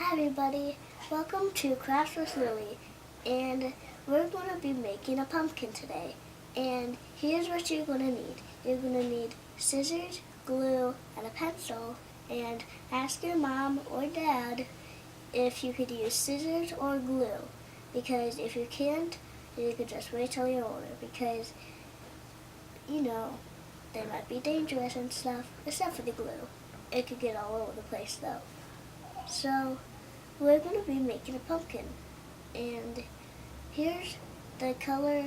Hi everybody, welcome to Crafts with Lily, and we're going to be making a pumpkin today. And here's what you're going to need. You're going to need scissors, glue, and a pencil, and ask your mom or dad if you could use scissors or glue, because if you can't, you could just wait till you're older, because, you know, they might be dangerous and stuff, except for the glue. It could get all over the place though. So, we're going to be making a pumpkin. And here's the color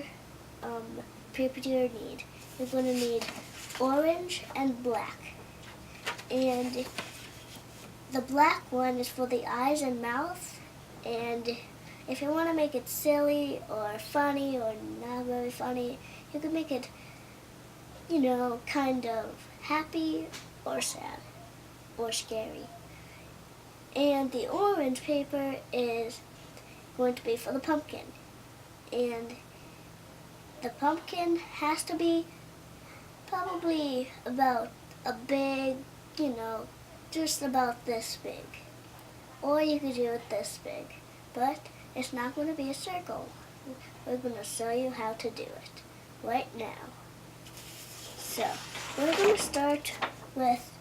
paper you need. You're going to need orange and black. And the black one is for the eyes and mouth. And if you want to make it silly or funny or not very funny, you can make it, kind of happy or sad or scary. And the orange paper is going to be for the pumpkin. And the pumpkin has to be probably about a big, just about this big. Or you could do it this big. But it's not going to be a circle. We're going to show you how to do it right now. So, we're going to start with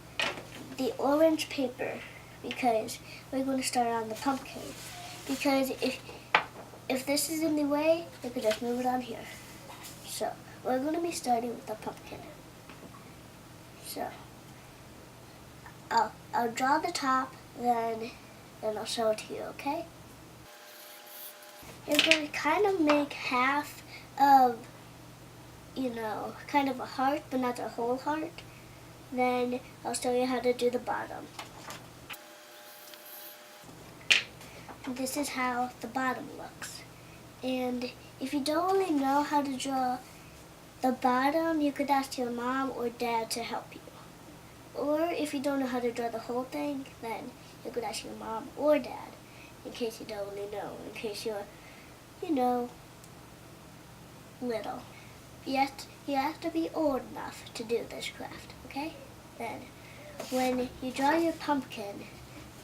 the orange paper, because we're going to start on the pumpkin. Because if this is in the way, you can just move it on here. So we're going to be starting with the pumpkin. So I'll draw the top, then I'll show it to you, okay? You're going to kind of make half of, kind of a heart, but not a whole heart. Then I'll show you how to do the bottom. This is how the bottom looks. And if you don't really know how to draw the bottom, you could ask your mom or dad to help you. Or if you don't know how to draw the whole thing, then you could ask your mom or dad, in case you don't really know, in case you're, little. Yet you have to be old enough to do this craft, okay? Then, when you draw your pumpkin,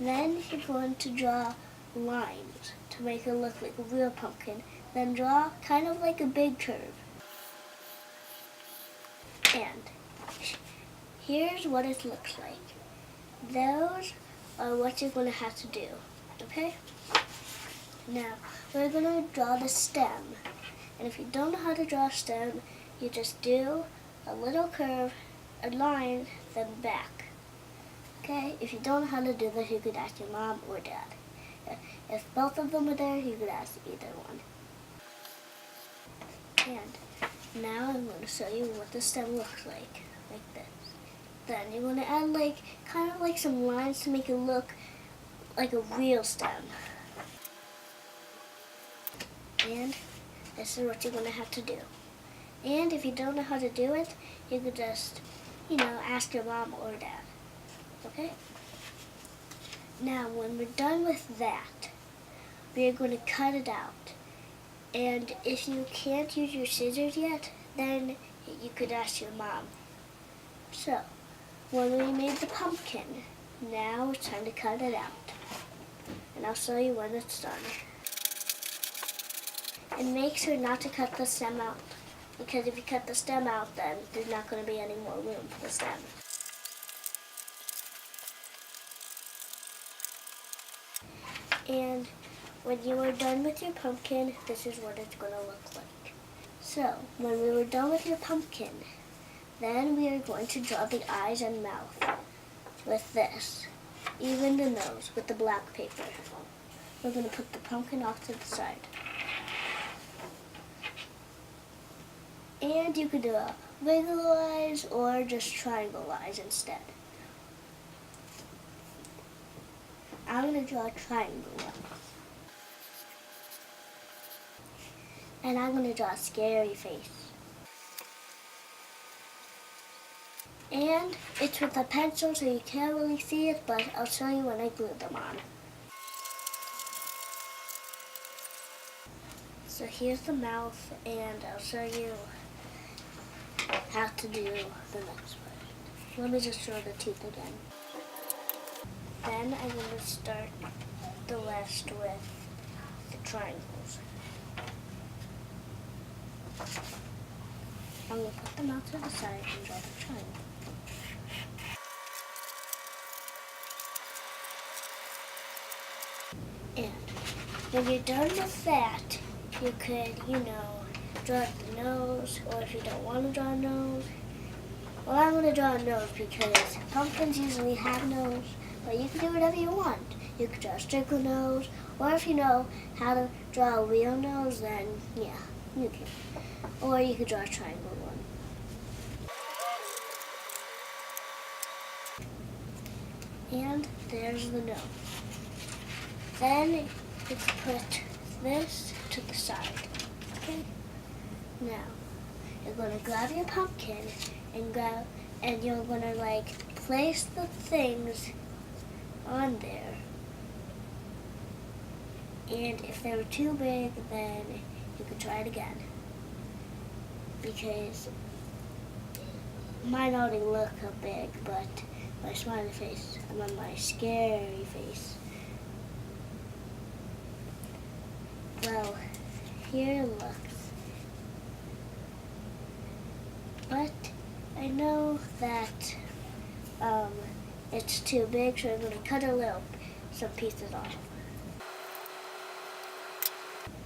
then you're going to draw lines to make it look like a real pumpkin. Then draw kind of like a big curve. And here's what it looks like. Those are what you're going to have to do, okay? Now, we're going to draw the stem. And if you don't know how to draw a stem, you just do a little curve, a line, then back. Okay? If you don't know how to do this, you could ask your mom or dad. If both of them are there, you could ask either one. And now I'm going to show you what the stem looks like this. Then you're going to add kind of like some lines to make it look like a real stem. And this is what you're going to have to do. And if you don't know how to do it, you could just, ask your mom or dad. Okay? Now, when we're done with that, we're going to cut it out. And if you can't use your scissors yet, then you could ask your mom. So, when we made the pumpkin, now it's time to cut it out. And I'll show you when it's done. And make sure not to cut the stem out, because if you cut the stem out, then there's not going to be any more room for the stem. And when you are done with your pumpkin, this is what it's going to look like. So, when we were done with your pumpkin, then we are going to draw the eyes and mouth with this. Even the nose with the black paper. We're going to put the pumpkin off to the side. And you could do a regular eyes or just triangle eyes instead. I'm going to draw a triangle one. And I'm going to draw a scary face. And it's with a pencil, so you can't really see it, but I'll show you when I glue them on. So here's the mouth, and I'll show you how to do the next part. Let me just show the teeth again. Then I'm going to start the rest with the triangles. I'm going to put them out to the side and draw the triangle. And when you're done with that, you could, draw the nose, or if you don't want to draw a nose. Well, I'm going to draw a nose because pumpkins usually have nose, but you can do whatever you want. You could draw a circle nose, or if you know how to draw a real nose, then yeah, you can. Or you could draw a triangle one. And there's the nose. Then you can put this to the side. Okay? Now, you're going to grab your pumpkin and you're going to place the things on there. And if they were too big, then you could try it again. Because mine already look big, but my smiley face and then my scary face. Well, here it looks. But I know that it's too big, so I'm going to cut some pieces off.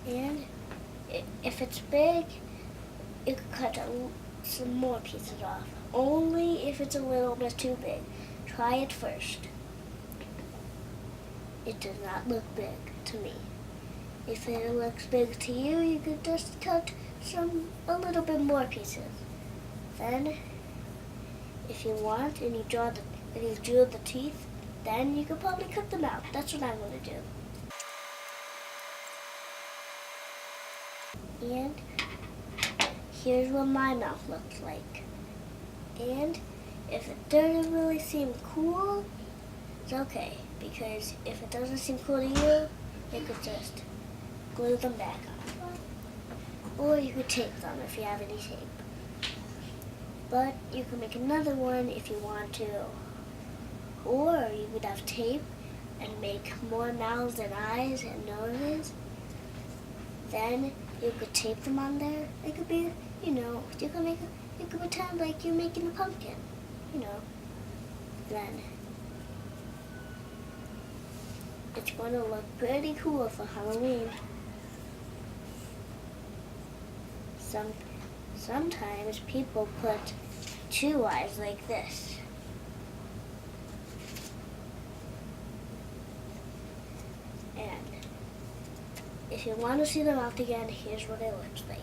And if it's big, you can cut some more pieces off. Only if it's a little bit too big. Try it first. It does not look big to me. If it looks big to you, you could just cut a little bit more pieces. Then, if you want, and you drew the teeth, then you could probably cut them out. That's what I'm going to do. And here's what my mouth looks like. And if it doesn't really seem cool, it's okay. Because if it doesn't seem cool to you, you could just glue them back on. Or you could tape them if you have any tape. But you can make another one if you want to. Or you could have tape and make more mouths and eyes and noses. Then you could tape them on there. It could be, you could pretend like you're making a pumpkin, Then it's going to look pretty cool for Halloween. Sometimes people put 2 eyes like this. And if you want to see the mouth again, here's what it looks like.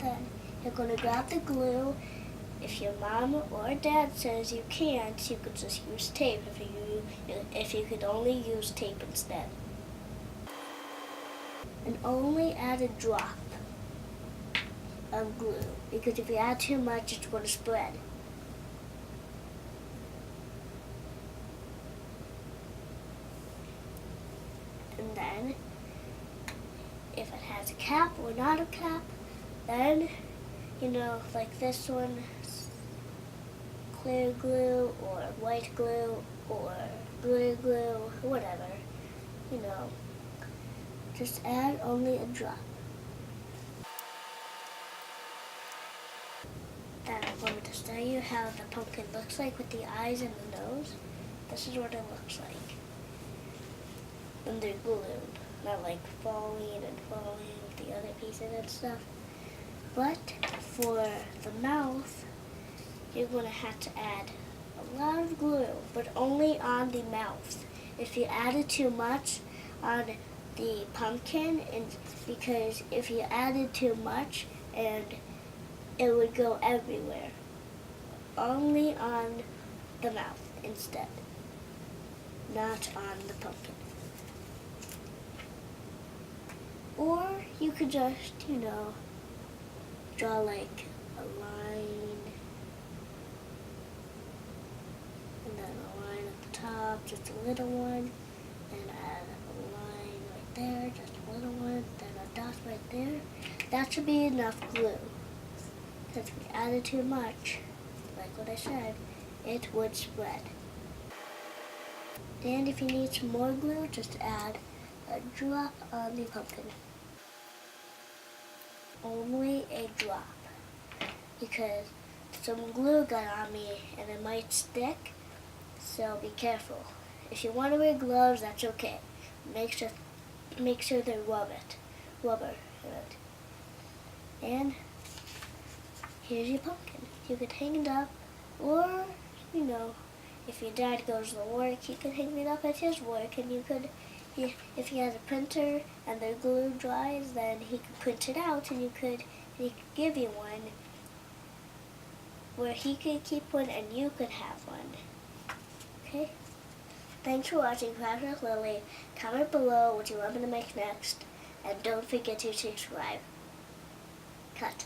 Then you're going to grab the glue. If your mom or dad says you can't, you could just use tape if you could only use tape instead. And only add a drop of glue, because if you add too much, it's going to spread. And then, if it has a cap or not a cap, then, like this one, clear glue or white glue or blue glue, whatever, just add only a drop. Then I'm going to show you how the pumpkin looks like with the eyes and the nose. This is what it looks like when they're glued, not like falling with the other pieces and stuff. But for the mouth, you're going to have to add a lot of glue, but only on the mouth. If you added too much on the pumpkin, because if you added too much, and it would go everywhere. Only on the mouth instead, not on the pumpkin. Or you could just, draw like a line, and then a line at the top, just a little one, and add a line right there, just a little one, then a dot right there. That should be enough glue. Because if we added too much, like what I said, it would spread. And if you need some more glue, just add a drop on the pumpkin. Only a drop, because some glue got on me and it might stick, so be careful. If you want to wear gloves, that's okay. Make sure they're rubber. And here's your pumpkin. You could hang it up, or if your dad goes to work, he could hang it up at his work, and if he has a printer and the glue dries, then he could print it out, and he could give you one, where he could keep one and you could have one. Okay? Thanks for watching Crafts with Lily. Comment below what you want me to make next, and don't forget to subscribe. Cut.